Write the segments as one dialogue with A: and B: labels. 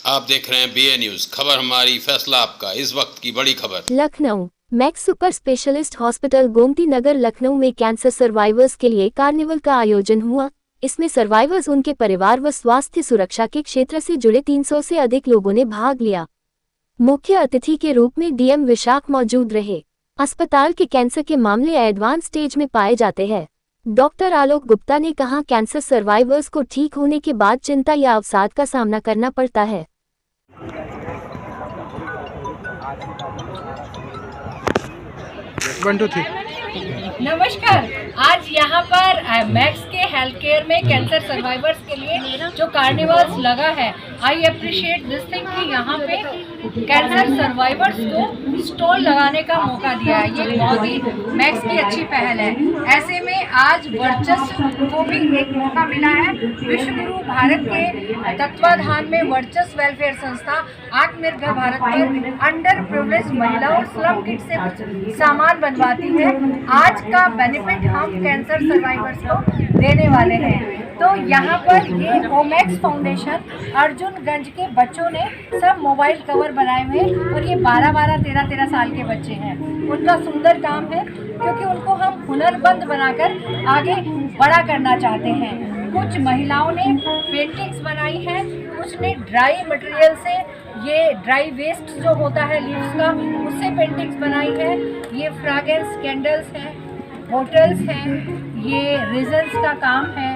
A: आप देख रहे हैं BA न्यूज, खबर हमारी फैसला आपका। इस वक्त की बड़ी खबर।
B: Lucknow Max super specialist hospital Gomti Nagar Lucknow में कैंसर सर्वाइवर्स के लिए कार्निवल का आयोजन हुआ। इसमें सर्वाइवर्स, उनके परिवार व स्वास्थ्य सुरक्षा के क्षेत्र से जुड़े 300 से अधिक लोगों ने भाग लिया। मुख्य अतिथि के रूप में DM विशाख मौजूद रहे। अस्पताल के कैंसर के मामले एडवांस स्टेज में पाए जाते हैं। डॉक्टर आलोक गुप्ता ने कहा, कैंसर सर्वाइवर्स को ठीक होने के बाद चिंता या अवसाद का सामना करना पड़ता है।
C: 1 2 3
D: नमस्कार। आज यहाँ पर मैक्स के हेल्थ केयर में कैंसर सर्वाइवर्स के लिए जो कार्निवल्स लगा है, आई अप्रिशिएट दिस थिंग कि यहाँ पे कैंसर सर्वाइवर्स को स्टॉल लगाने का मौका दिया है। ये बहुत ही मैक्स की अच्छी पहल है। ऐसे में आज वर्चस्व को भी एक मौका मिला है। विश्व गुरु भारत के तत्वाधान में वर्चस्व वेलफेयर संस्था आत्मनिर्भर भारत पर अंडर प्रिविलेज महिलाओं और स्लम किड्स से सामान बनवाती है। आज का बेनिफिट हम कैंसर सर्वाइवर्स को देने वाले हैं। तो यहाँ पर ये ओमैक्स फाउंडेशन अर्जुनगंज के बच्चों ने सब मोबाइल कवर बनाए हुए हैं और ये 12-12, 13-13 साल के बच्चे हैं। उनका सुंदर काम है क्योंकि उनको हम हुनरमंद बनाकर आगे बड़ा करना चाहते हैं। कुछ महिलाओं ने पेंटिंग्स बनाई हैं, कुछ ने ड्राई मटेरियल से, ये ड्राई वेस्ट जो होता है लीव्स का, उससे पेंटिंग्स बनाई है। ये फ्रेगरेंस कैंडल्स हैं, बोटल्स हैं, ये रिजन्स का काम है,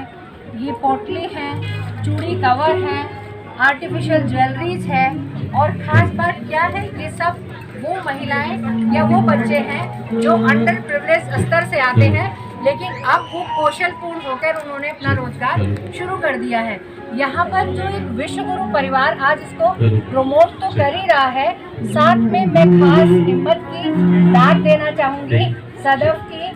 D: ये पोटली है, चूड़ी कवर है, आर्टिफिशियल ज्वेलरीज है। और ख़ास बात क्या है, ये सब वो महिलाएं या वो बच्चे हैं जो अंडर प्रिविलेज स्तर से आते हैं, लेकिन अब वो कौशलपूर्ण होकर उन्होंने अपना रोजगार शुरू कर दिया है। यहाँ पर जो एक विश्व गुरु परिवार आज इसको प्रमोट तो कर ही रहा है, साथ में मैं खास हिम्मत की दाद देना चाहूँगी सदफ की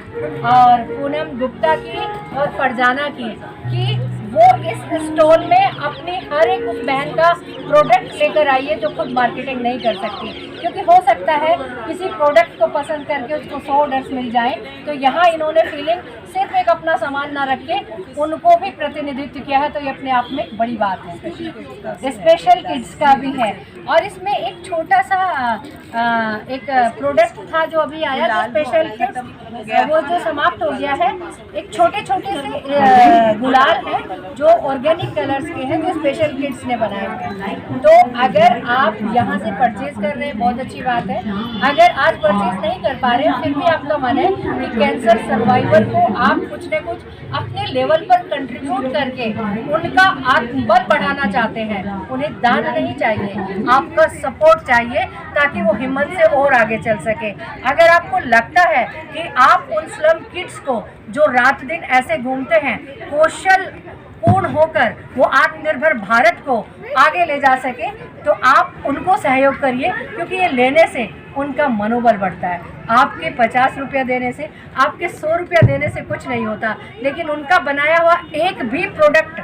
D: और पूनम गुप्ता की और फरजाना की, कि वो इस स्टॉल में अपनी हर एक उस बहन का प्रोडक्ट लेकर आई है जो खुद मार्केटिंग नहीं कर सकती। क्योंकि हो सकता है किसी प्रोडक्ट को पसंद करके उसको 100 ऑर्डर्स मिल जाएं, तो यहाँ इन्होंने फीलिंग सिर्फ एक अपना सामान ना रख के उनको भी प्रतिनिधित्व किया है, तो ये अपने आप में एक बड़ी बात है। स्पेशल किड्स का भी है और इसमें एक छोटा सा एक प्रोडक्ट था जो अभी आया था, स्पेशल किड्स, वो जो समाप्त हो गया है। एक छोटे छोटे से गुलाल हैं जो ऑर्गेनिक कलर्स के हैं, जो स्पेशल किड्स ने बनाए हैं। तो अगर आप यहाँ से परचेज कर रहे हैं, बहुत अच्छी बात है। अगर आज परचेज नहीं कर पा रहे हैं, फिर भी आपका मन है कि कैंसर सर्वाइवर को आप कुछ न कुछ अपने लेवल पर कंट्रीब्यूट करके उनका आत्मबल बढ़ाना चाहते हैं, उन्हें दान नहीं चाहिए, आपका सपोर्ट चाहिए ताकि वो हिम्मत से और आगे चल सके। अगर आपको लगता है कि आप उन स्लम किड्स को जो रात दिन ऐसे घूमते हैं, कौशल पूर्ण होकर वो आत्मनिर्भर भारत को आगे ले जा सके, तो आप उनको सहयोग करिए, क्योंकि ये लेने से उनका मनोबल बढ़ता है। आपके 50 रुपया देने से, आपके 100 रुपया देने से कुछ नहीं होता, लेकिन उनका बनाया हुआ एक भी प्रोडक्ट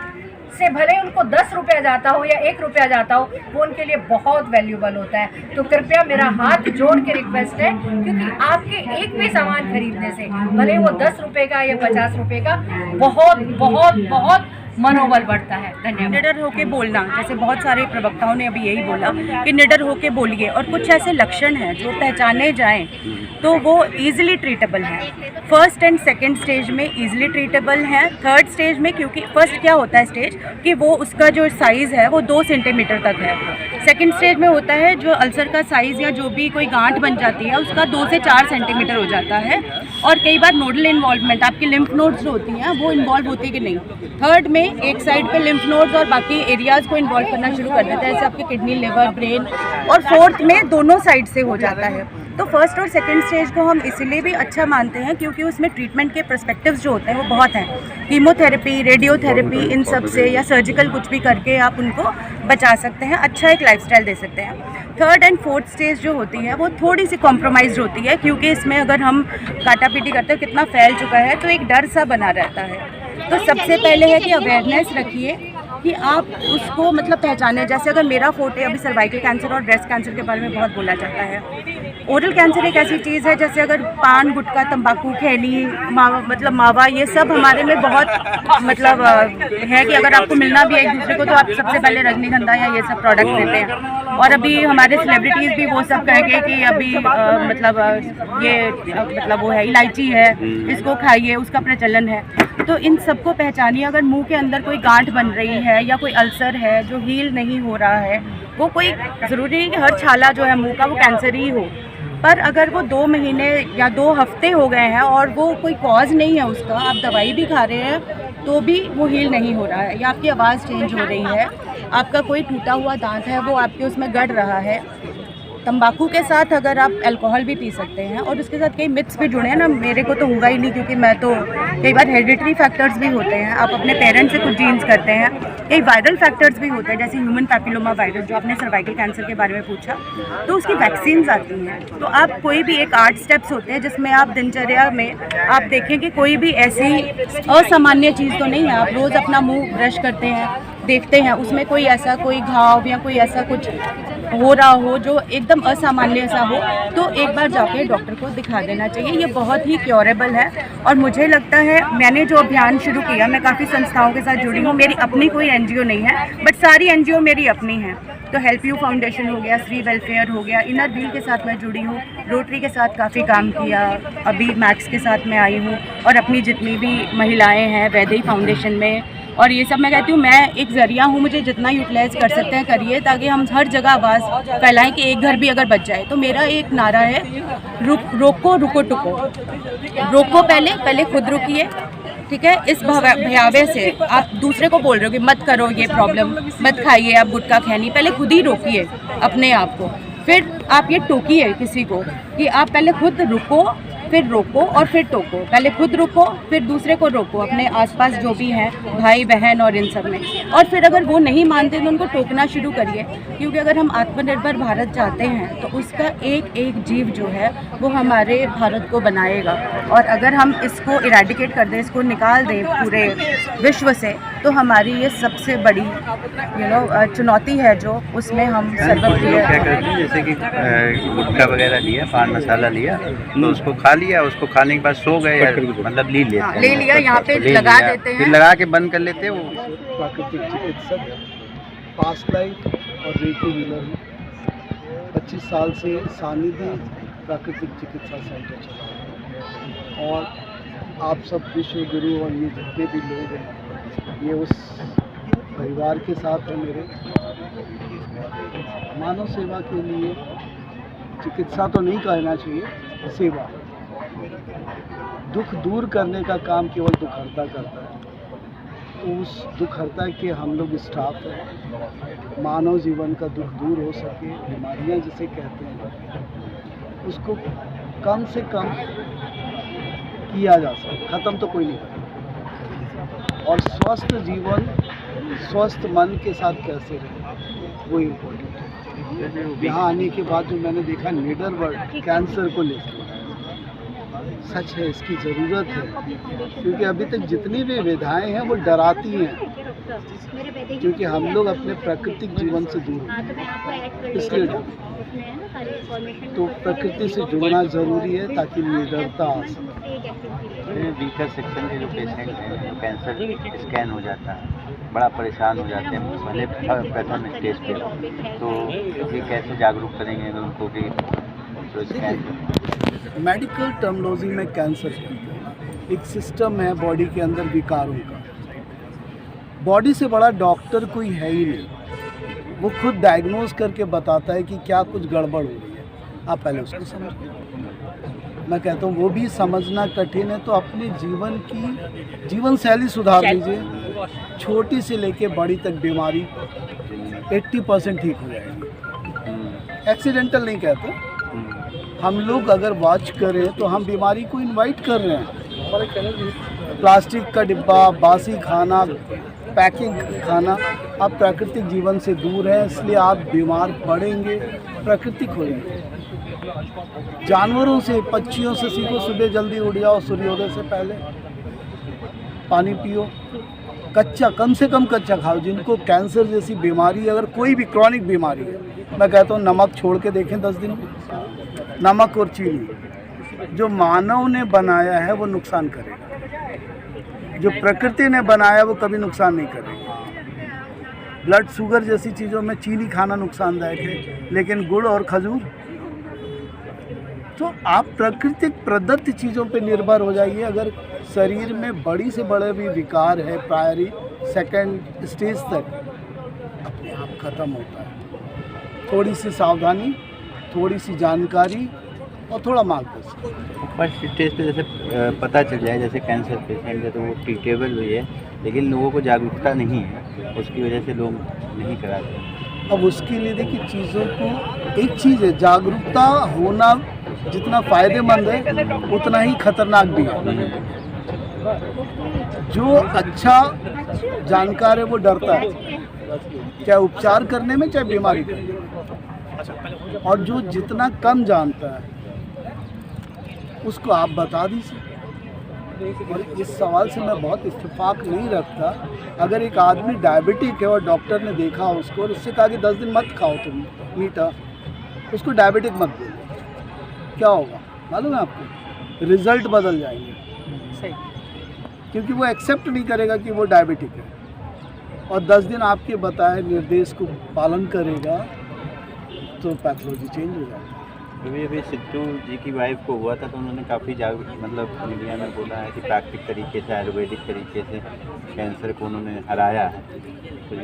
D: से भले उनको 10 रुपया जाता हो या 1 रुपया जाता हो, वो उनके लिए बहुत वैल्यूबल होता है। तो कृपया मेरा हाथ जोड़ के रिक्वेस्ट है, क्योंकि आपके एक भी सामान खरीदने से, भले वो 10 रुपये का या 50 रुपये का, बहुत बहुत बहुत मनोबल बढ़ता है। धन्यवाद।
E: निडर होके बोलना, जैसे बहुत सारे प्रवक्ताओं ने अभी यही बोला कि निडर होके बोलिए, और कुछ ऐसे लक्षण हैं जो पहचाने जाएं तो वो इजीली ट्रीटेबल हैं। फर्स्ट एंड सेकंड स्टेज में इजीली ट्रीटेबल हैं। थर्ड स्टेज में, क्योंकि फर्स्ट क्या होता है स्टेज कि वो उसका जो साइज़ है वो 2 सेंटीमीटर तक है। सेकंड स्टेज में होता है जो अल्सर का साइज़ या जो भी कोई गांठ बन जाती है उसका 2 से 4 सेंटीमीटर हो जाता है। और कई बार नोडल इन्वॉल्वमेंट, आपकी लिम्फ नोड्स जो होती हैं वो इन्वॉल्व होती है कि नहीं। थर्ड में एक साइड पे लिम्फ नोड्स और बाकी एरियाज़ को इन्वॉल्व करना शुरू कर देता है, जैसे आपकी किडनी, लिवर, ब्रेन। और फोर्थ में दोनों साइड से हो जाता है। तो फर्स्ट और सेकंड स्टेज को हम इसलिए भी अच्छा मानते हैं क्योंकि उसमें ट्रीटमेंट के पर्सपेक्टिव्स जो होते हैं वो बहुत हैं। कीमोथेरेपी, रेडियोथेरेपी, इन सब से या सर्जिकल कुछ भी करके आप उनको बचा सकते हैं, अच्छा एक लाइफस्टाइल दे सकते हैं। थर्ड एंड फोर्थ स्टेज जो होती है वो थोड़ी सी कॉम्प्रोमाइज़ होती है, क्योंकि इसमें अगर हम काटापीटी करते हैं, कितना फैल चुका है, तो एक डर सा बना रहता है। तो सबसे पहले है कि अवेयरनेस रखिए कि आप उसको मतलब पहचाने। जैसे अगर मेरा फोटे, अभी सर्वाइकल कैंसर और ब्रेस्ट कैंसर के बारे में बहुत बोला जाता है, ओरल कैंसर एक ऐसी चीज़ है जैसे अगर पान, गुटखा, तंबाकू, खैनी, मतलब मावा, ये सब हमारे में बहुत मतलब है कि अगर आपको मिलना भी है एक दूसरे को तो आप सबसे पहले रजनीगंधा या ये सब प्रोडक्ट देते हैं। और अभी हमारे सेलिब्रिटीज़ भी वो सब कहेंगे कि अभी मतलब वो है इलायची है, इसको खाइए, उसका प्रचलन है। तो इन सबको पहचानिए। अगर मुंह के अंदर कोई गांठ बन रही है या कोई अल्सर है जो हील नहीं हो रहा है, वो कोई ज़रूरी नहीं कि हर छाला जो है मुंह का वो कैंसर ही हो, पर अगर वो 2 महीने या 2 हफ्ते हो गए हैं और वो कोई कॉज नहीं है उसका, आप दवाई भी खा रहे हैं तो भी वो हील नहीं हो रहा है, या आपकी आवाज़ चेंज हो रही है, आपका कोई टूटा हुआ दांत है वो आपके उसमें गड़ रहा है। तंबाकू के साथ अगर आप अल्कोहल भी पी सकते हैं, और उसके साथ कई मिथ्स भी जुड़े हैं ना, मेरे को तो होगा ही नहीं क्योंकि मैं तो कई बार हेरिडिटरी फैक्टर्स भी होते हैं, आप अपने पेरेंट्स से कुछ जीन्स करते हैं, कई वायरल फैक्टर्स भी होते हैं जैसे ह्यूमन पैपिलोमा वायरस जो आपने सर्वाइकल कैंसर के बारे में पूछा, तो उसकी वैक्सीन्स आती हैं। तो आप कोई भी एक 8 स्टेप्स होते हैं जिसमें आप दिनचर्या में आप देखें कि कोई भी ऐसी असामान्य चीज़ तो नहीं है। आप रोज़ अपना मुँह ब्रश करते हैं, देखते हैं उसमें कोई ऐसा कोई घाव या कोई ऐसा कुछ हो रहा हो जो एकदम असामान्य सा हो, तो एक बार जाके डॉक्टर को दिखा देना चाहिए। ये बहुत ही क्योरेबल है। और मुझे लगता है मैंने जो अभियान शुरू किया, मैं काफ़ी संस्थाओं के साथ जुड़ी हूँ, मेरी अपनी कोई एनजीओ नहीं है, बट सारी एनजीओ मेरी अपनी हैं। तो हेल्प यू फाउंडेशन हो गया, श्री वेलफेयर हो गया, इनर व्हील के साथ मैं जुड़ी हूँ, रोटरी के साथ काफ़ी काम किया, अभी मैक्स के साथ मैं आई हूँ, और अपनी जितनी भी महिलाएँ हैं वैदेही फाउंडेशन में, और ये सब मैं कहती हूँ मैं एक ज़रिया हूँ, मुझे जितना यूटिलाइज़ कर सकते हैं करिए, ताकि हम हर जगह आवाज़ फैलाएं कि एक घर भी अगर बच जाए। तो मेरा एक नारा है, रोको रुको टुको। रोको पहले खुद रुकिए, ठीक है। इस भयावह से आप दूसरे को बोल रहे हो कि मत करो ये प्रॉब्लम, मत खाइए आप गुटखा खैनी, पहले खुद ही रोकिए अपने आप को, फिर आप ये टोकिए किसी को कि आप पहले खुद रुको, फिर रोको और फिर टोको। पहले खुद रुको, फिर दूसरे को रोको, अपने आसपास जो भी हैं भाई बहन और इन सब में, और फिर अगर वो नहीं मानते तो उनको टोकना शुरू करिए, क्योंकि अगर हम आत्मनिर्भर भारत चाहते हैं तो उसका एक एक जीव जो है वो हमारे भारत को बनाएगा। और अगर हम इसको इरेडिकेट कर दें, इसको निकाल दें पूरे विश्व से, तो हमारी ये सबसे बड़ी चुनौती है जो उसमें हम सर्वप्रिय
C: क्या करते हैं, जैसे कि गुटखा वगैरह लिया, पान मसाला लिया, तो उसको खा लिया, उसको खाने के बाद सो गए, मतलब ले लिया यहाँ पे लगा देते हैं, फिर लगा के बंद कर लेते हैं। वो
F: प्राकृतिक चिकित्सक, पास्ट लाइफ और रेकी हीलर हूँ। 25 साल से सानिध्य प्राकृतिक चिकित्सा सेंटर चला है, और आप सब विश्व गुरु और ये जितने भी लोग हैं, ये उस परिवार के साथ हैं मेरे। मानव सेवा के लिए चिकित्सा तो नहीं कहना चाहिए, सेवा, दुख दूर करने का काम केवल दुखहर्ता करता है। तो उस दुखहर्ता के हम लोग स्टाफ हैं। मानव जीवन का दुख दूर हो सके, बीमारियां जिसे कहते हैं उसको कम से कम किया जा सके, ख़त्म तो कोई नहीं करेगा। और स्वस्थ जीवन, स्वस्थ मन के साथ कैसे रहे, वो इम्पोर्टेंट है। यहाँ आने के बाद जो मैंने देखा निडर वर्ड कैंसर को लेकर, सच है इसकी ज़रूरत है, क्योंकि अभी तक जितनी भी विधाएं हैं वो डराती हैं, क्योंकि हम लोग अपने प्राकृतिक जीवन से दूर हैं, इसलिए तो प्रकृति से जुड़ना ज़रूरी है ताकि निडरता आ सके।
C: वीकर सेक्शन के जो पेशेंट हैं, कैंसर स्कैन हो जाता है, बड़ा परेशान हो जाते हैं पहले प्रथम स्टेज पे, तो ये कैसे जागरूक करेंगे उनको कि तो स्कैन?
F: मेडिकल टर्मिनोलॉजी में कैंसर एक सिस्टम है बॉडी के अंदर विकारों का। बॉडी से बड़ा डॉक्टर कोई है ही नहीं, वो खुद डायग्नोज करके बताता है कि क्या कुछ गड़बड़ हो रही है, आप पहले उसको समझिए। मैं कहता हूँ वो भी समझना कठिन है, तो अपने जीवन शैली सुधार लीजिए। छोटी से लेके बड़ी तक बीमारी 80% ठीक हो जाएगी। एक्सीडेंटल नहीं कहते, हम लोग अगर वॉच करें तो हम बीमारी को इनवाइट कर रहे हैं। प्लास्टिक का डिब्बा, बासी खाना, पैकिंग खाना, आप प्राकृतिक जीवन से दूर हैं, इसलिए आप बीमार पड़ेंगे, प्राकृतिक होंगे। जानवरों से, पक्षियों से सीखो, सुबह जल्दी उठ जाओ, सूर्योदय से पहले पानी पियो, कच्चा, कम से कम कच्चा खाओ। जिनको कैंसर जैसी बीमारी, अगर कोई भी क्रॉनिक बीमारी है, मैं कहता हूँ नमक छोड़ के देखें 10 दिन में, नमक और चीनी जो मानव ने बनाया है वो नुकसान करेगा, जो प्रकृति ने बनाया वो कभी नुकसान नहीं करेगा। ब्लड शुगर जैसी चीज़ों में चीनी खाना नुकसानदायक है, लेकिन गुड़ और खजूर, तो आप प्राकृतिक प्रदत्त चीज़ों पे निर्भर हो जाइए। अगर शरीर में बड़ी से बड़े भी विकार है, प्रायरी सेकंड स्टेज तक अपने आप ख़त्म होता है। थोड़ी सी सावधानी, थोड़ी सी जानकारी और थोड़ा मार्गदर्शन।
C: फर्स्ट स्टेज पे जैसे पता चल जाए, जैसे कैंसर पेशेंट है तो वो ट्रीटेबल भी है, लेकिन लोगों को जागरूकता नहीं है, उसकी वजह से लोग नहीं कराते।
F: अब उसके लिए देखिए चीज़ों को, एक चीज़ है जागरूकता होना जितना फ़ायदेमंद है उतना ही खतरनाक भी है। जो अच्छा जानकार है वो डरता है, चाहे उपचार करने में चाहे बीमारी करने में, और जो जितना कम जानता है उसको आप बता दीजिए। और इस सवाल से मैं बहुत इत्तेफाक नहीं रखता। अगर एक आदमी डायबिटिक है और डॉक्टर ने देखा उसको और उससे कहा कि 10 दिन मत खाओ तुम मीठा, उसको डायबिटिक मत दो, क्या होगा मालूम है आपको? रिजल्ट बदल जाएंगे।
E: सही।
F: क्योंकि वो एक्सेप्ट नहीं करेगा कि वो डायबिटिक है, और 10 दिन आपके बताए निर्देश को पालन करेगा तो पैथोलॉजी चेंज हो जाती है।
C: अभी सिद्धू जी की वाइफ को हुआ था तो उन्होंने काफ़ी मतलब मीडिया में बोला है कि प्राकृतिक तरीके से, आयुर्वेदिक तरीके से कैंसर को उन्होंने हराया है। तो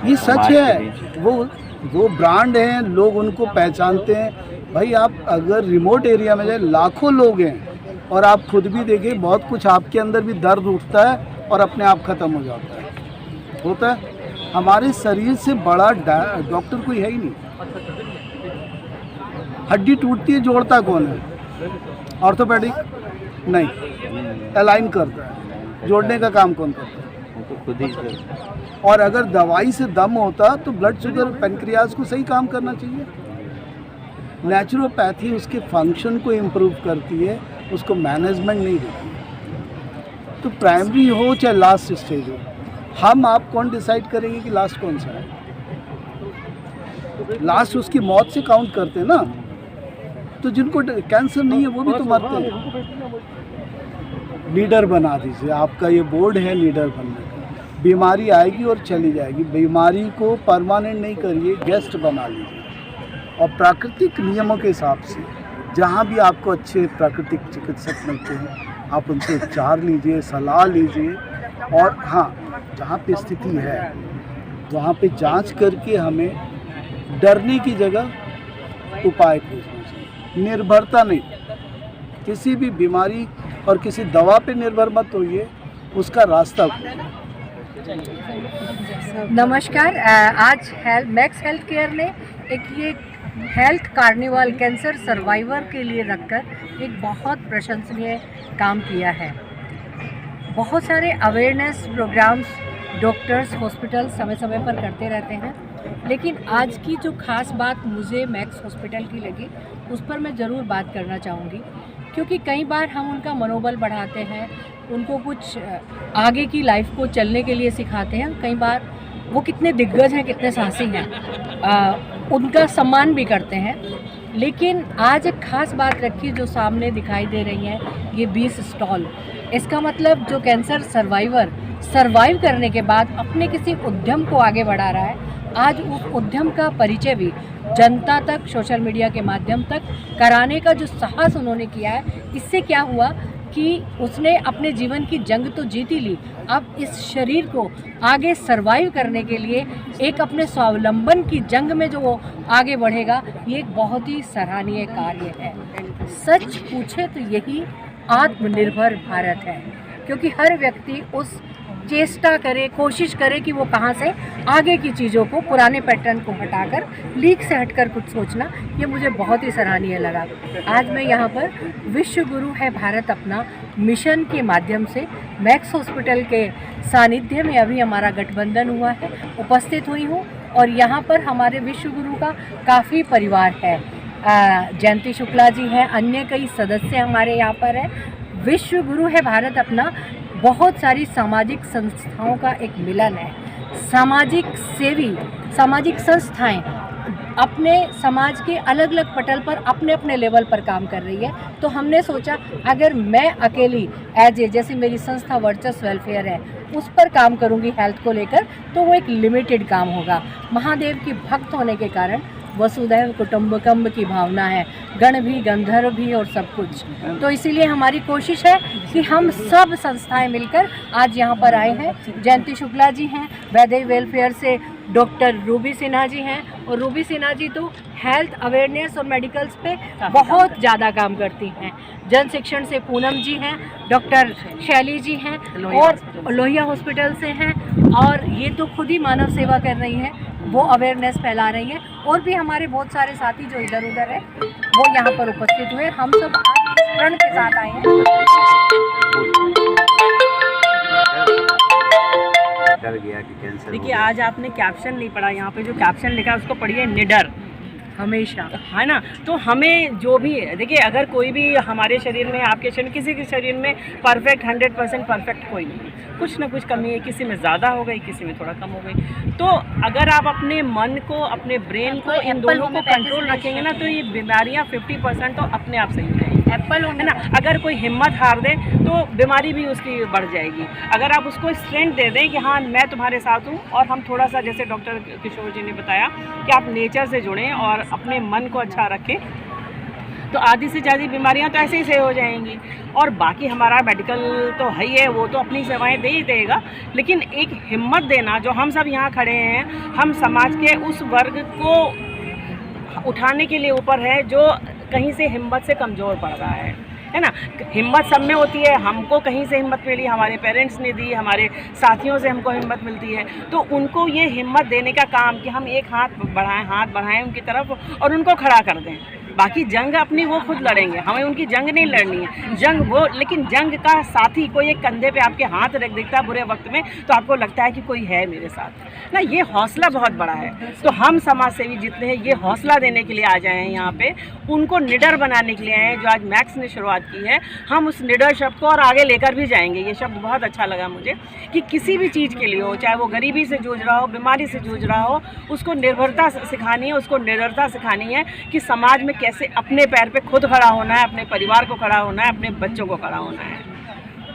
C: ये
F: सच है। वो ब्रांड हैं, लोग उनको पहचानते हैं। भाई आप अगर रिमोट एरिया में जाए, लाखों लोग हैं और आप खुद भी देखिए बहुत कुछ आपके अंदर भी दर्द उठता है और अपने आप ख़त्म हो जाता है, होता है। हमारे शरीर से बड़ा डॉक्टर कोई है ही नहीं। हड्डी टूटती है, जोड़ता कौन है? ऑर्थोपेडिक नहीं, अलाइन करता है। जोड़ने का काम कौन करता है?
C: तो खुद ही।
F: और अगर दवाई से दम होता तो ब्लड शुगर, पेनक्रियाज को सही काम करना चाहिए। नेचुरोपैथी उसके फंक्शन को इम्प्रूव करती है, उसको मैनेजमेंट नहीं देती। तो प्राइमरी हो चाहे लास्ट स्टेज हो, हम आप कौन डिसाइड करेंगे कि लास्ट कौन सा है? लास्ट उसकी मौत से काउंट करते हैं ना। तो जिनको कैंसर नहीं है वो भी तो मरते हैं। लीडर बना दीजिए, आपका ये बोर्ड है लीडर बनने का। बीमारी आएगी और चली जाएगी, बीमारी को परमानेंट नहीं करिए, गेस्ट बना लीजिए। और प्राकृतिक नियमों के हिसाब से जहाँ भी आपको अच्छे प्राकृतिक चिकित्सक मिलते हैं आप उनसे उपचार लीजिए, सलाह लीजिए। और हाँ, जहाँ पे स्थिति है वहाँ पे जांच करके हमें डरने की जगह उपाय खोजना चाहिए। निर्भरता नहीं, किसी भी बीमारी और किसी दवा पे निर्भर मत होइए, उसका रास्ता खोजिए।
D: नमस्कार। आज मैक्स हेल्थ केयर ने ये हेल्थ कार्निवल कैंसर सर्वाइवर के लिए रखकर एक बहुत प्रशंसनीय काम किया है। बहुत सारे अवेयरनेस प्रोग्राम्स डॉक्टर्स, हॉस्पिटल समय समय पर करते रहते हैं, लेकिन आज की जो ख़ास बात मुझे मैक्स हॉस्पिटल की लगी उस पर मैं ज़रूर बात करना चाहूँगी। क्योंकि कई बार हम उनका मनोबल बढ़ाते हैं, उनको कुछ आगे की लाइफ को चलने के लिए सिखाते हैं। कई बार वो कितने दिग्गज हैं, कितने साहसी हैं, उनका सम्मान भी करते हैं। लेकिन आज एक ख़ास बात रखी जो सामने दिखाई दे रही है, ये 20 स्टॉल। इसका मतलब जो कैंसर सर्वाइवर सर्वाइव करने के बाद अपने किसी उद्यम को आगे बढ़ा रहा है, आज उस उद्यम का परिचय भी जनता तक सोशल मीडिया के माध्यम तक कराने का जो साहस उन्होंने किया है, इससे क्या हुआ कि उसने अपने जीवन की जंग तो जीत ही ली, अब इस शरीर को आगे सरवाइव करने के लिए एक अपने स्वावलंबन की जंग में जो वो आगे बढ़ेगा, ये एक बहुत ही सराहनीय कार्य है। सच पूछे तो यही आत्मनिर्भर भारत है, क्योंकि हर व्यक्ति उस चेष्टा करे, कोशिश करे कि वो कहाँ से आगे की चीज़ों को, पुराने पैटर्न को हटाकर, लीक से हटकर कुछ सोचना, ये मुझे बहुत ही सराहनीय लगा। आज मैं यहाँ पर विश्व गुरु है भारत अपना मिशन के माध्यम से मैक्स हॉस्पिटल के सानिध्य में अभी हमारा गठबंधन हुआ है, उपस्थित हुई हूँ। और यहाँ पर हमारे विश्व गुरु का काफ़ी परिवार है। जयंती शुक्ला जी हैं, अन्य कई सदस्य हमारे यहाँ पर हैं। विश्व गुरु है भारत अपना बहुत सारी सामाजिक संस्थाओं का एक मिलन है। सामाजिक सेवी, सामाजिक संस्थाएं अपने समाज के अलग अलग पटल पर अपने अपने लेवल पर काम कर रही है। तो हमने सोचा अगर मैं अकेली जैसे मेरी संस्था वर्चस्व वेलफेयर है उस पर काम करूंगी हेल्थ को लेकर, तो वो एक लिमिटेड काम होगा। महादेव की भक्त होने के कारण वसुधैव कुटुंबकम की भावना है, गण भी गंधर्व भी और सब कुछ। तो इसीलिए हमारी कोशिश है कि हम सब संस्थाएं मिलकर आज यहाँ पर आए हैं। जयंती शुक्ला जी हैं वैदेही वेलफेयर से, डॉक्टर रूबी सिन्हा जी हैं, और रूबी सिन्हा जी तो हेल्थ अवेयरनेस और मेडिकल्स पे बहुत ज़्यादा काम करती हैं। जन शिक्षण से पूनम जी हैं, डॉक्टर शैली जी हैं और लोहिया हॉस्पिटल से हैं, और ये तो खुद ही मानव सेवा कर रही हैं, वो अवेयरनेस फैला रही हैं। और भी हमारे बहुत सारे साथी जो इधर उधर है वो यहाँ पर उपस्थित हुए। हम सब आज इस प्रण के साथ आए हैं।
C: डर गया कि कैंसर।
E: देखिए आज आपने कैप्शन नहीं पढ़ा, यहाँ पे जो कैप्शन लिखा है उसको पढ़िए, निडर
D: हमेशा,
E: है ना। तो हमें जो भी देखिए, अगर कोई भी हमारे शरीर में, आपके शरीर, किसी के शरीर में परफेक्ट 100% परफेक्ट कोई नहीं है, कुछ ना कुछ कमी है, किसी में ज़्यादा हो गई, किसी में थोड़ा कम हो गई। तो अगर आप अपने मन को, अपने ब्रेन को, इन दोनों को कंट्रोल रखेंगे ना, तो ये बीमारियाँ 50% तो अपने आप सही रहेंगी। एप्पल है ना, अगर कोई हिम्मत हार दे तो बीमारी भी उसकी बढ़ जाएगी। अगर आप उसको स्ट्रेंथ दे दें कि हाँ मैं तुम्हारे साथ हूँ, और हम थोड़ा सा, जैसे डॉक्टर किशोर जी ने बताया कि आप नेचर से जुड़ें और अपने मन को अच्छा रखें, तो आधी से ज़्यादा बीमारियां तो ऐसे ही सही हो जाएंगी। और बाकी हमारा मेडिकल तो है ही है, वो तो अपनी सेवाएं दे ही देगा, लेकिन एक हिम्मत देना, जो हम सब यहाँ खड़े हैं, हम समाज के उस वर्ग को उठाने के लिए ऊपर है जो कहीं से हिम्मत से कमज़ोर पड़ रहा है ना। हिम्मत सब में होती है, हमको कहीं से हिम्मत मिली, हमारे पेरेंट्स ने दी, हमारे साथियों से हमको हिम्मत मिलती है। तो उनको ये हिम्मत देने का काम कि हम एक हाथ बढ़ाएं उनकी तरफ और उनको खड़ा कर दें। बाकी जंग अपनी वो खुद लड़ेंगे, हमें उनकी जंग नहीं लड़नी है। जंग वो, लेकिन जंग का साथी कोई एक कंधे पे आपके हाथ रख देता है बुरे वक्त में, तो आपको लगता है कि कोई है मेरे साथ ना। ये हौसला बहुत बड़ा है। तो हम समाज सेवी जितने हैं ये हौसला देने के लिए आ जाए हैं यहाँ पे, उनको निडर बनाने के लिए आए हैं। जो आज मैक्स ने शुरुआत की है, हम उस निडर शब्द को और आगे लेकर भी जाएंगे। ये शब्द बहुत अच्छा लगा मुझे कि किसी भी चीज़ के लिए हो, चाहे वो गरीबी से जूझ रहा हो, बीमारी से जूझ रहा हो, उसको निर्भरता सिखानी है, उसको निडरता सिखानी है कि समाज में कैसे अपने पैर पे खुद खड़ा होना है, अपने परिवार को खड़ा होना है, अपने बच्चों को खड़ा होना है।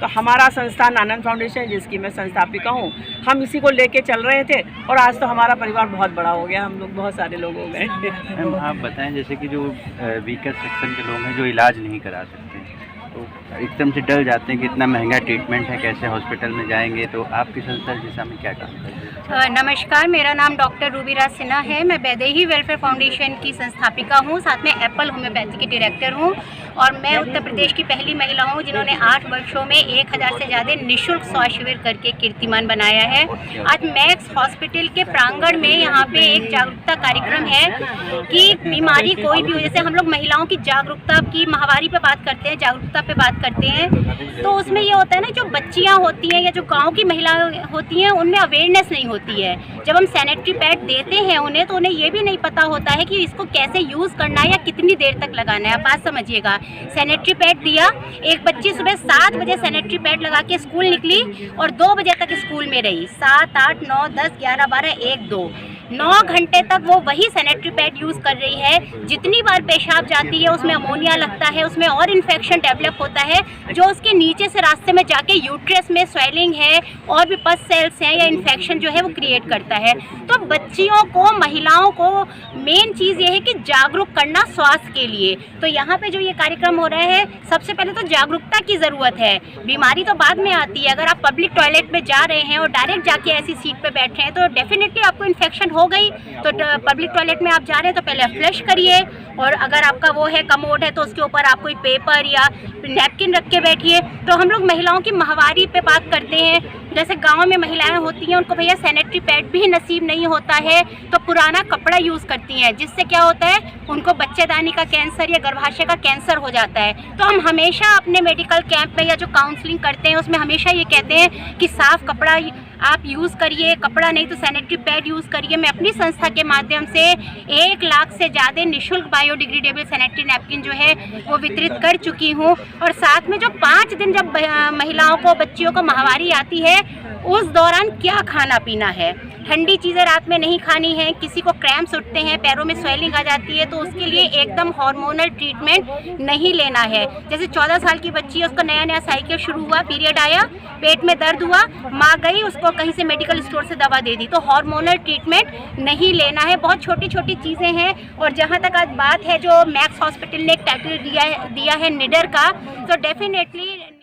E: तो हमारा संस्थान आनंद फाउंडेशन, जिसकी मैं संस्थापिका हूँ, हम इसी को लेके चल रहे थे, और आज तो हमारा परिवार बहुत बड़ा हो गया, हम लोग बहुत सारे लोग हो गए।
C: मैम आप बताएं, जैसे कि जो वीकर सेक्शन के लोग हैं जो इलाज नहीं करा सकते, तो एकदम से डर जाते हैं कि इतना महंगा ट्रीटमेंट है, कैसे हॉस्पिटल में जाएंगे, तो आपकी संस्था इस दिशा में क्या काम करती है?
G: नमस्कार, मेरा नाम डॉक्टर रूबी राज सिन्हा है। मैं वैदेही वेलफेयर फाउंडेशन की संस्थापिका हूँ, साथ में एप्पल होम्योपैथी की डायरेक्टर हूँ, और मैं उत्तर प्रदेश की पहली महिला हूँ जिन्होंने 8 वर्षों में 1000 से ज़्यादा निःशुल्क स्वास्थ्य शिविर करके कीर्तिमान बनाया है। आज मैक्स हॉस्पिटल के प्रांगण में यहाँ पे एक जागरूकता कार्यक्रम है कि बीमारी कोई भी हो, जैसे हम लोग महिलाओं की जागरूकता की, माहवारी पे बात करते हैं, जागरूकता पे बात करते हैं, तो उसमें ये होता है ना, जो बच्चियाँ होती हैं या जो गाँव की महिलाएं होती हैं उनमें अवेयरनेस नहीं होती है। जब हम सैनिटरी पैड देते हैं उन्हें, तो उन्हें ये भी नहीं पता होता है कि इसको कैसे यूज़ करना है या कितनी देर तक लगाना है। आप बात समझिएगा, सैनिटरी पैड दिया, एक बच्ची सुबह 7 बजे सैनिटरी पैड लगा के स्कूल निकली और 2 बजे तक स्कूल में रही। 7, 8, 9, 10, 11, 12, 1, 2, 9 घंटे तक वो वही सैनिटरी पैड यूज़ कर रही है। जितनी बार पेशाब जाती है उसमें अमोनिया लगता है, उसमें और इन्फेक्शन डेवलप होता है, जो उसके नीचे से रास्ते में जाके यूट्रस में स्वेलिंग है और भी पस सेल्स हैं या इन्फेक्शन जो है वो क्रिएट करता है। तो बच्चियों को, महिलाओं को मेन चीज़ ये है कि जागरूक करना स्वास्थ्य के लिए। तो यहाँ पे जो ये कार्यक्रम हो रहा है, सबसे पहले तो जागरूकता की ज़रूरत है, बीमारी तो बाद में आती है। अगर आप पब्लिक टॉयलेट में जा रहे हैं और डायरेक्ट जाके ऐसी सीट पे बैठे हैं तो डेफिनेटली आपको इन्फेक्शन हो गई। तो पब्लिक टॉयलेट में आप जा रहे हैं तो पहले फ्लश करिए, और अगर आपका वो है कमोड है तो उसके ऊपर आप कोई पेपर या नैपकिन रख के बैठिए। तो हम लोग महिलाओं की माहवारी पे बात करते हैं, जैसे गांव में महिलाएं होती हैं उनको भैया सैनिटरी पैड भी नसीब नहीं होता है, तो पुराना कपड़ा यूज़ करती हैं, जिससे क्या होता है उनको बच्चेदानी का कैंसर या गर्भाशय का कैंसर हो जाता है। तो हम हमेशा अपने मेडिकल कैंप में या जो काउंसलिंग करते हैं उसमें हमेशा ये कहते हैं कि साफ़ कपड़ा आप यूज़ करिए, कपड़ा नहीं तो सैनिटरी पैड यूज़ करिए। मैं अपनी संस्था के माध्यम से 1 लाख से ज़्यादा निःशुल्क बायोडिग्रेडेबल सैनिटरी नैपकिन जो है वो वितरित कर चुकी हूँ। और साथ में जो 5 दिन जब महिलाओं को, बच्चियों को माहवारी आती है, उस दौरान क्या खाना पीना है, ठंडी चीज़ें रात में नहीं खानी है, किसी को क्रैम्प्स उठते हैं, पैरों में स्वेलिंग आ जाती है, तो उसके लिए एकदम हार्मोनल ट्रीटमेंट नहीं लेना है। जैसे 14 साल की बच्ची है, उसका नया नया साइकिल शुरू हुआ, पीरियड आया, पेट में दर्द हुआ, माँ गई उसको कहीं से मेडिकल स्टोर से दवा दे दी, तो हार्मोनल ट्रीटमेंट नहीं लेना है। बहुत छोटी छोटी चीज़ें हैं। और जहाँ तक आज बात है, जो मैक्स हॉस्पिटल ने एक टाइटल दिया है निडर का, तो डेफिनेटली